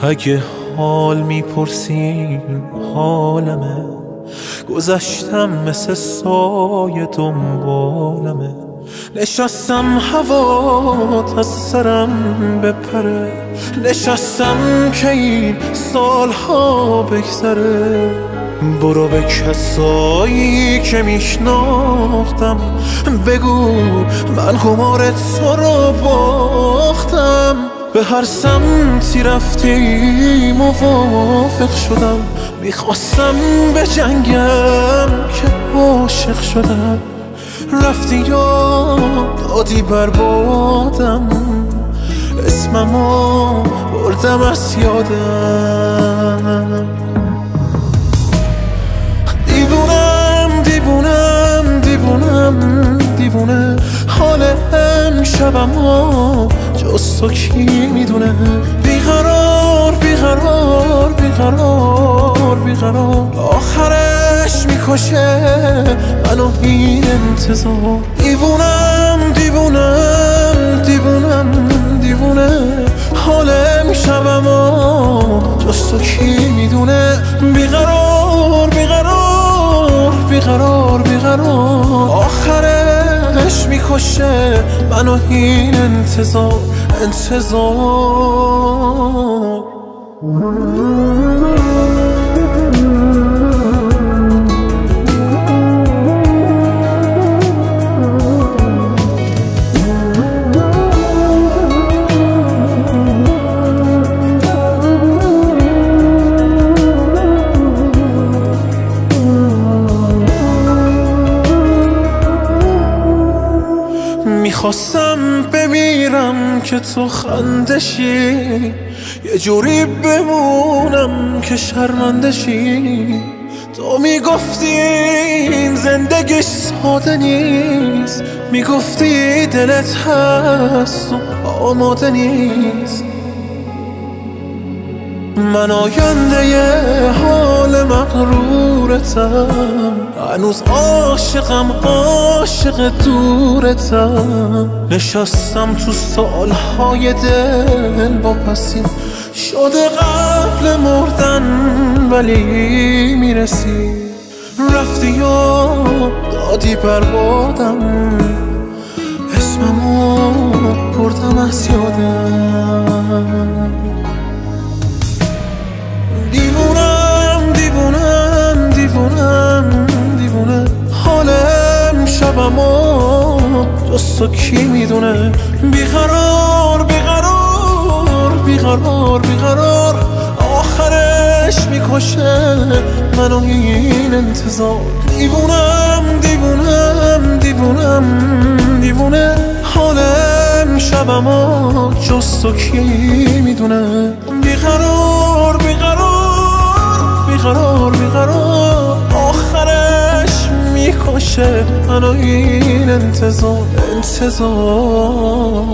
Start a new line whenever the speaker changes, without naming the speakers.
اگه حال میپرسین حالمه، گذشتم مثل سایه دنبالمه. نشستم هوات از سرم بپره، نشستم که این سالها بگذره. برو به کسایی که میشناختم بگو من قمار تو رو باختم. به هر سمتی رفتی موافق شدم، میخواستم به جنگم که عاشق شدم. رفتی یا دادی بربادم، اسممو بردم از یادم. دیوونم دیوونم دیوونم دیوونه، حال امشبمو جز تو کی میدونه. بیقرار بیقرار بیقرار بیقرار، آخرش میکشه منو این انتظار. دیوونم دیوونم دیوونم دیوونه، حال امشبمو جز تو کی میدونه. بیقرار بیقرار بیقرار بیقرار، آخرش میکشه منو این انتظار انتظار. میخواستم بمیرم که تو خندشی، یه جوری بمونم که شرمندشی. تو میگفتی این زندگی ساده نیست، میگفتی دلت هست و آماده نیست. من آینده ی حال مغرورتم، هنوز عاشقم عاشق دورتم. نشستم تو سالهای دل واپسی، شده قبل مردن ولی میرسی. رفتی یا دادی بربادم، اسممو بردم از یادم. دیوونم دیوونم دیوونم دیوونه، حال امشبمو جز تو کی میدونه. بیقرار بیقرار بیقرار بیقرار، آخرش میکشه منو این انتظار. دیوونم دیوونم دیوونم دیوونه، حال امشبمو جز تو کی میدونه. بیقرار بیقرار بیقرار بیقرار، آخرش میکشه منو این انتظار انتظار.